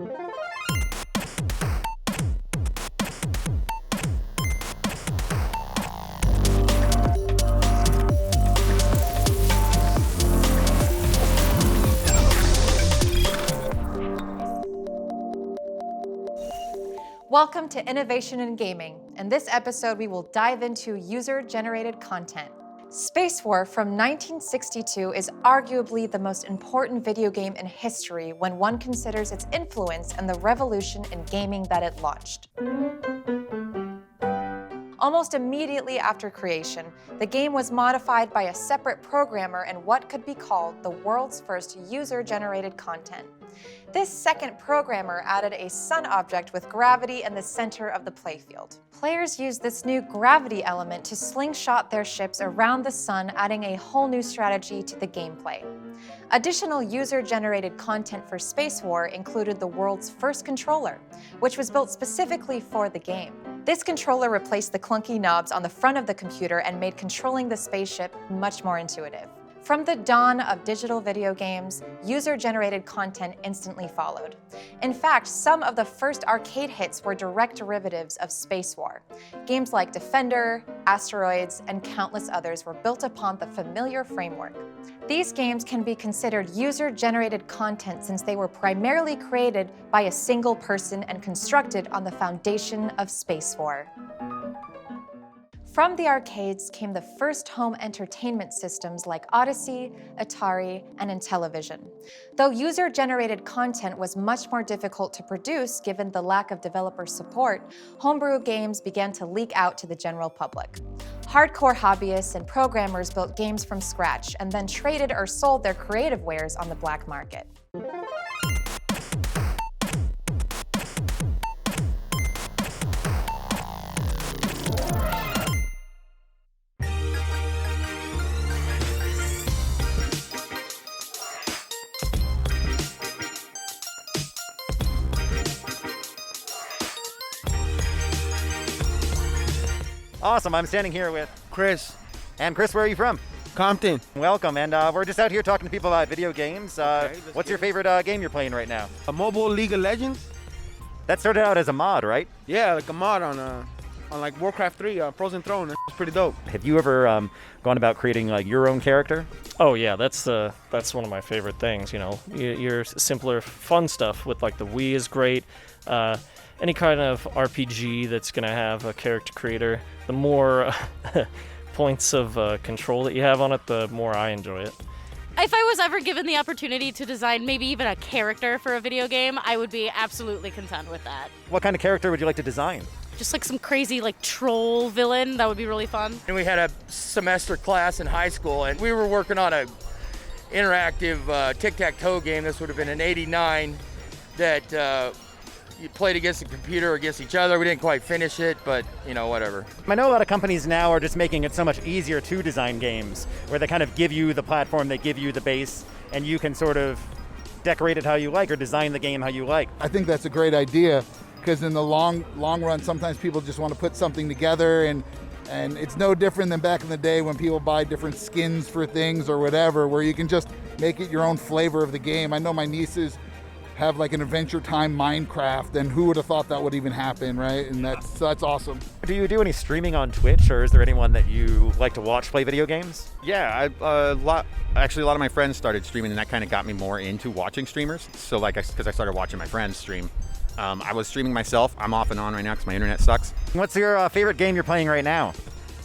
Welcome to Innovation in Gaming. In this episode, we will dive into user-generated content. Space War from 1962 is arguably the most important video game in history when one considers its influence and the revolution in gaming that it launched. Almost immediately after creation, the game was modified by a separate programmer in what could be called the world's first user-generated content. This second programmer added a sun object with gravity in the center of the playfield. Players used this new gravity element to slingshot their ships around the sun, adding a whole new strategy to the gameplay. Additional user-generated content for Space War included the world's first controller, which was built specifically for the game. This controller replaced the clunky knobs on the front of the computer and made controlling the spaceship much more intuitive. From the dawn of digital video games, user-generated content instantly followed. In fact, some of the first arcade hits were direct derivatives of Space War. Games like Defender, Asteroids, and countless others were built upon the familiar framework. These games can be considered user-generated content since they were primarily created by a single person and constructed on the foundation of Space War. From the arcades came the first home entertainment systems like Odyssey, Atari, and Intellivision. Though user-generated content was much more difficult to produce given the lack of developer support, homebrew games began to leak out to the general public. Hardcore hobbyists and programmers built games from scratch and then traded or sold their creative wares on the black market. Awesome, I'm standing here with Chris. And Chris, where are you from? Compton. Welcome, and we're just out here talking to people about video games. What's your favorite game you're playing right now? A mobile League of Legends? That started out as a mod, right? Yeah, like a mod on like Warcraft 3, Frozen Throne. It's pretty dope. Have you ever gone about creating like your own character? Oh yeah, that's one of my favorite things. You know, your simpler, fun stuff with like the Wii is great. Any kind of RPG that's going to have a character creator, the more points of control that you have on it, the more I enjoy it. If I was ever given the opportunity to design maybe even a character for a video game, I would be absolutely content with that. What kind of character would you like to design? Just like some crazy like troll villain, that would be really fun. And we had a semester class in high school, and we were working on a interactive tic-tac-toe game. This would have been in '89 that you played against the computer or against each other. We didn't quite finish it, but whatever. I know a lot of companies now are just making it so much easier to design games, where they kind of give you the platform, they give you the base, and you can sort of decorate it how you like or design the game how you like. I think that's a great idea, because in the long run, sometimes people just want to put something together, and it's no different than back in the day when people buy different skins for things or whatever, where you can just make it your own flavor of the game. I know my nieces have like an Adventure Time Minecraft, and who would have thought that would even happen, right? And that's awesome. Do you do any streaming on Twitch, or is there anyone that you like to watch play video games? Yeah, a lot of my friends started streaming, and that kind of got me more into watching streamers. So because I started watching my friends stream. I was streaming myself. I'm off and on right now because my internet sucks. What's your favorite game you're playing right now?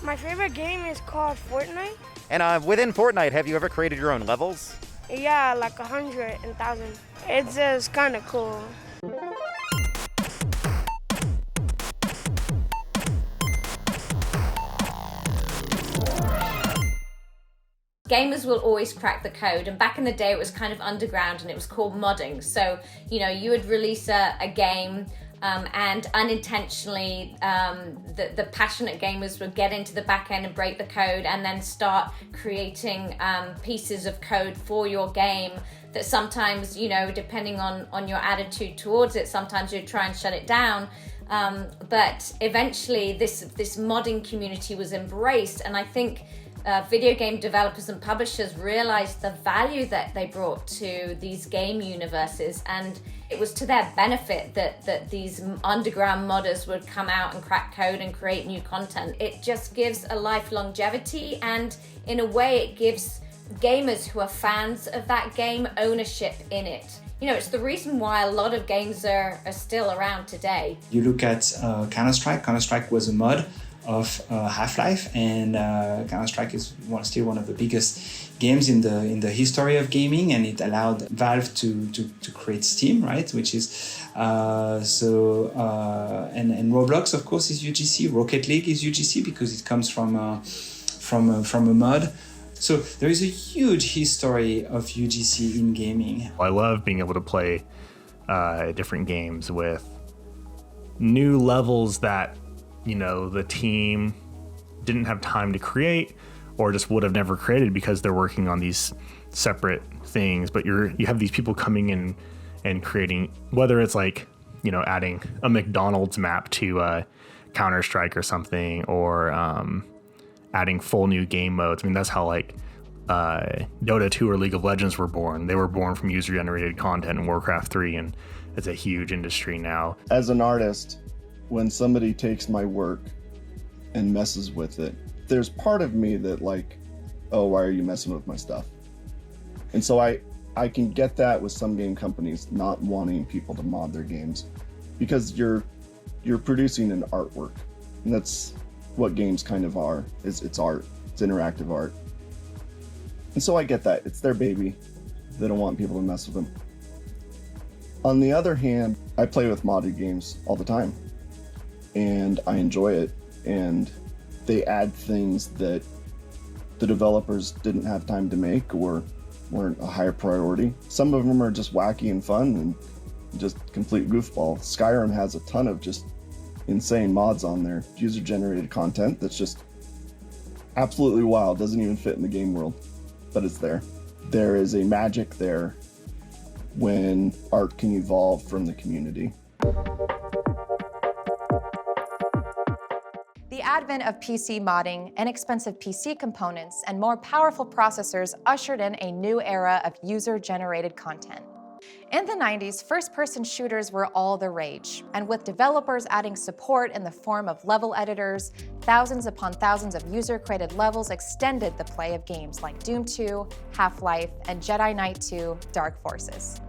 My favorite game is called Fortnite. And within Fortnite, have you ever created your own levels? Yeah, like 100 and 1,000. It's just kind of cool. Gamers will always crack the code, and back in the day it was kind of underground and it was called modding. So, you would release a game and unintentionally the passionate gamers would get into the back end and break the code and then start creating pieces of code for your game that sometimes, depending on your attitude towards it, sometimes you'd try and shut it down. But eventually this modding community was embraced, and I think video game developers and publishers realized the value that they brought to these game universes, and it was to their benefit that these underground modders would come out and crack code and create new content. It just gives a life longevity, and in a way it gives gamers who are fans of that game ownership in it. You know, it's the reason why a lot of games are still around today. You look at Counter-Strike. Counter-Strike was a mod of Half-Life, and Counter-Strike is still one of the biggest games in the history of gaming, and it allowed Valve to create Steam, right? Which is and Roblox, of course, is UGC. Rocket League is UGC because it comes from a mod. So there is a huge history of UGC in gaming. I love being able to play different games with new levels that, you know, the team didn't have time to create or just would have never created because they're working on these separate things. But you have these people coming in and creating, whether it's like, you know, adding a McDonald's map to Counter-Strike or something, or adding full new game modes. I mean, that's how like Dota 2 or League of Legends were born. They were born from user-generated content in Warcraft 3, and it's a huge industry now. As an artist, when somebody takes my work and messes with it, there's part of me that like, oh, why are you messing with my stuff? And so I can get that with some game companies not wanting people to mod their games, because you're producing an artwork, and that's what games kind of are. It's art. It's interactive art. And so I get that. It's their baby. They don't want people to mess with them. On the other hand, I play with modded games all the time, and I enjoy it, and they add things that the developers didn't have time to make or weren't a higher priority. Some of them are just wacky and fun and just complete goofball. Skyrim has a ton of just insane mods on there, user-generated content that's just absolutely wild, doesn't even fit in the game world, but it's there. There is a magic there when art can evolve from the community. The advent of PC modding, inexpensive PC components, and more powerful processors ushered in a new era of user-generated content. In the 90s, first-person shooters were all the rage, and with developers adding support in the form of level editors, thousands upon thousands of user-created levels extended the play of games like Doom 2, Half-Life, and Jedi Knight 2: Dark Forces.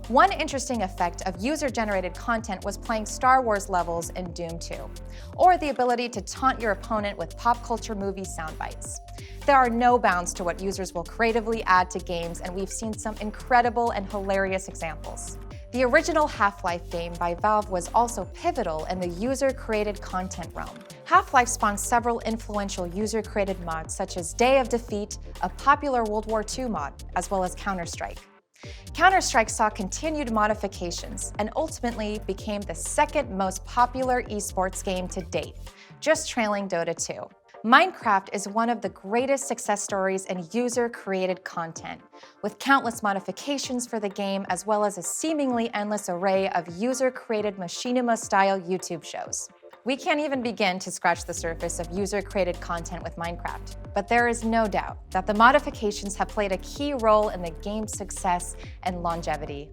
One interesting effect of user-generated content was playing Star Wars levels in Doom 2, or the ability to taunt your opponent with pop culture movie soundbites. There are no bounds to what users will creatively add to games, and we've seen some incredible and hilarious examples. The original Half-Life game by Valve was also pivotal in the user-created content realm. Half-Life spawned several influential user-created mods, such as Day of Defeat, a popular World War II mod, as well as Counter-Strike. Counter-Strike saw continued modifications and ultimately became the second most popular esports game to date, just trailing Dota 2. Minecraft is one of the greatest success stories in user-created content, with countless modifications for the game as well as a seemingly endless array of user-created machinima-style YouTube shows. We can't even begin to scratch the surface of user-created content with Minecraft, but there is no doubt that the modifications have played a key role in the game's success and longevity.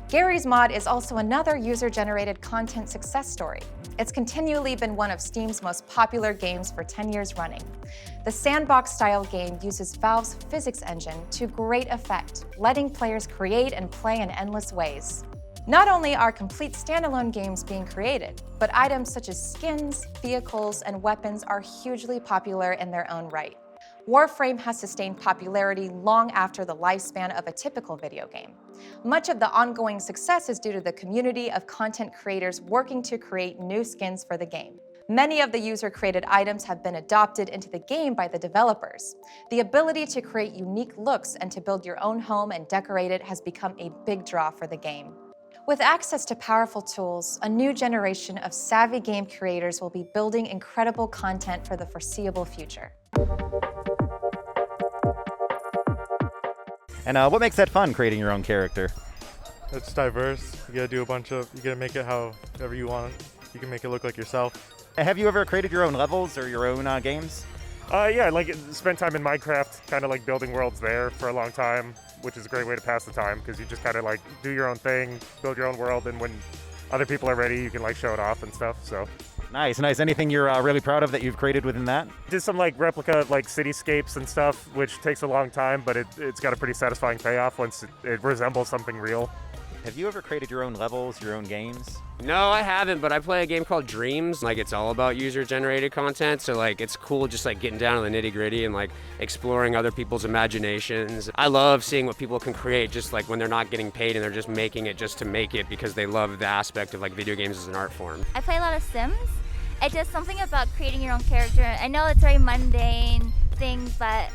Gary's Mod is also another user-generated content success story. It's continually been one of Steam's most popular games for 10 years running. The sandbox-style game uses Valve's physics engine to great effect, letting players create and play in endless ways. Not only are complete standalone games being created, but items such as skins, vehicles, and weapons are hugely popular in their own right. Warframe has sustained popularity long after the lifespan of a typical video game. Much of the ongoing success is due to the community of content creators working to create new skins for the game. Many of the user-created items have been adopted into the game by the developers. The ability to create unique looks and to build your own home and decorate it has become a big draw for the game. With access to powerful tools, a new generation of savvy game creators will be building incredible content for the foreseeable future. And what makes that fun, creating your own character? It's diverse. You gotta make it however you want. You can make it look like yourself. Have you ever created your own levels or your own games? Yeah, like spent time in Minecraft, kind of like building worlds there for a long time, which is a great way to pass the time because you just kind of like do your own thing, build your own world, and when other people are ready, you can like show it off and stuff. So Nice. Anything you're really proud of that you've created within that? did some like replica like cityscapes and stuff, which takes a long time, but it's got a pretty satisfying payoff once it resembles something real. Have you ever created your own levels, your own games? No, I haven't, but I play a game called Dreams. Like, it's all about user-generated content, so like it's cool just like getting down to the nitty-gritty and like exploring other people's imaginations. I love seeing what people can create just like when they're not getting paid and they're just making it just to make it because they love the aspect of like video games as an art form. I play a lot of Sims. It's just something about creating your own character. I know it's very mundane things, but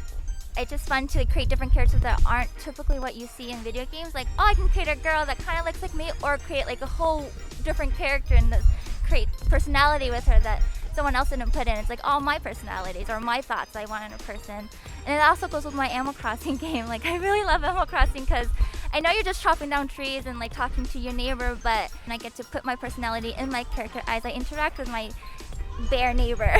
it's just fun to create different characters that aren't typically what you see in video games. Like, oh, I can create a girl that kind of looks like me, or create like a whole different character and create personality with her that someone else didn't put in. It's like all my personalities or my thoughts I want in a person. And it also goes with my Animal Crossing game. Like, I really love Animal Crossing because I know you're just chopping down trees and like talking to your neighbor, but I get to put my personality in my character as I interact with my bear neighbor.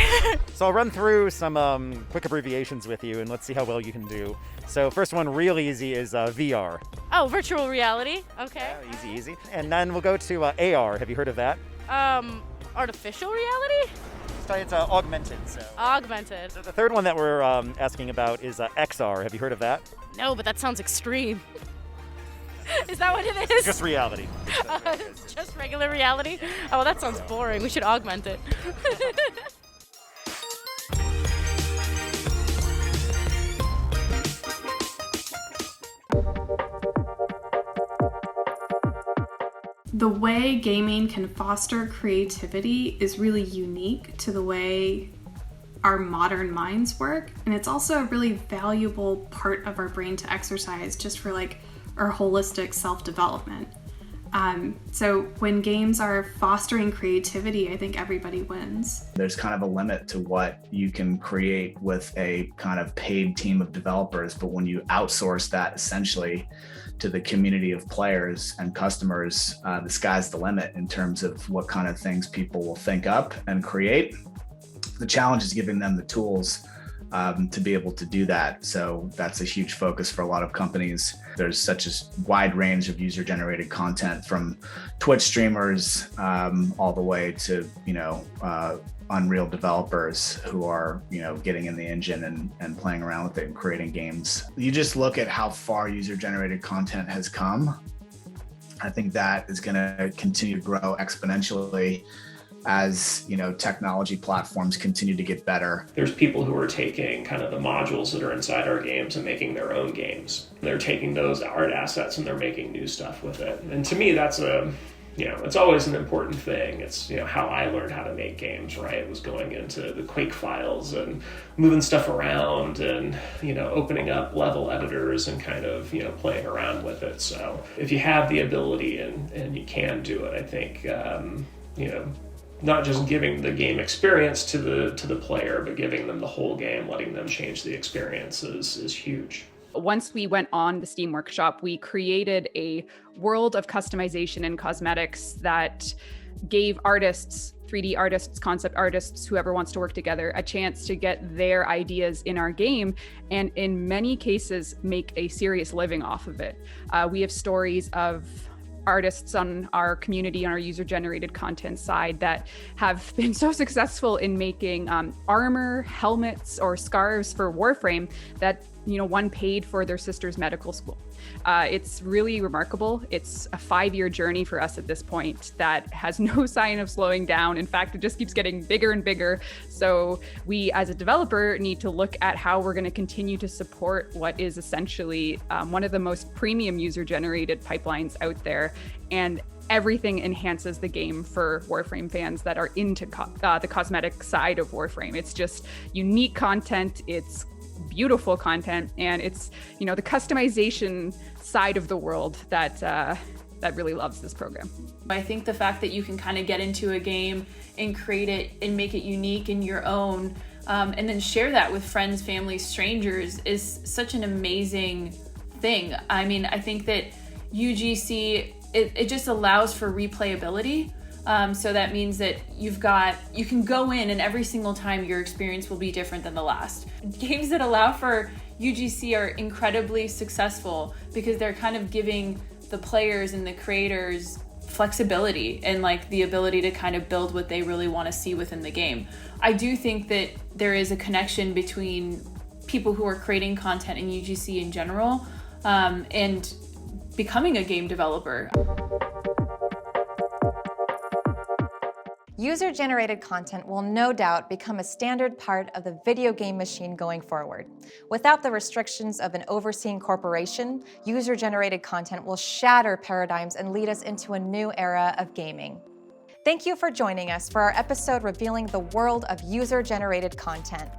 So I'll run through some quick abbreviations with you and let's see how well you can do. So first one, real easy, is VR. Oh, virtual reality. Okay. Yeah, easy. And then we'll go to AR. Have you heard of that? Artificial reality? It's augmented. Augmented. So the third one that we're asking about is XR. Have you heard of that? No, but that sounds extreme. Is that what it is? Just reality. Just regular reality? Oh, well, that sounds boring. We should augment it. The way gaming can foster creativity is really unique to the way our modern minds work, and it's also a really valuable part of our brain to exercise just for like our holistic self-development. So when games are fostering creativity, I think everybody wins. There's kind of a limit to what you can create with a kind of paid team of developers, but when you outsource that essentially to the community of players and customers, the sky's the limit in terms of what kind of things people will think up and create. The challenge is giving them the tools to be able to do that. So that's a huge focus for a lot of companies. There's such a wide range of user-generated content, from Twitch streamers all the way to, Unreal developers who are, getting in the engine and playing around with it and creating games. You just look at how far user-generated content has come. I think that is going to continue to grow exponentially as technology platforms continue to get better. There's people who are taking kind of the modules that are inside our games and making their own games. They're taking those art assets and they're making new stuff with it. And to me, that's it's always an important thing. It's, how I learned how to make games, right? It was going into the Quake files and moving stuff around and, opening up level editors and kind of, playing around with it. So if you have the ability and you can do it, I think, not just giving the game experience to the player, but giving them the whole game, letting them change the experience is huge. Once we went on the Steam Workshop, we created a world of customization and cosmetics that gave artists, 3D artists, concept artists, whoever wants to work together, a chance to get their ideas in our game, and in many cases, make a serious living off of it. We have stories of artists on our community, on our user-generated content side, that have been so successful in making armor, helmets, or scarves for Warframe that one paid for their sister's medical school. It's really remarkable. It's a 5-year journey for us at this point that has no sign of slowing down. In fact, it just keeps getting bigger and bigger. So we, as a developer, need to look at how we're going to continue to support what is essentially one of the most premium user-generated pipelines out there. And everything enhances the game for Warframe fans that are into the cosmetic side of Warframe. It's just unique content. It's beautiful content, and it's the customization side of the world that really loves this program. I think the fact that you can kind of get into a game and create it and make it unique in your own, and then share that with friends, family, strangers is such an amazing thing. I mean, I think that UGC, it just allows for replayability. So that means that you can go in and every single time your experience will be different than the last. Games that allow for UGC are incredibly successful because they're kind of giving the players and the creators flexibility and like the ability to kind of build what they really want to see within the game. I do think that there is a connection between people who are creating content in UGC in general and becoming a game developer. User-generated content will no doubt become a standard part of the video game machine going forward. Without the restrictions of an overseeing corporation, user-generated content will shatter paradigms and lead us into a new era of gaming. Thank you for joining us for our episode revealing the world of user-generated content.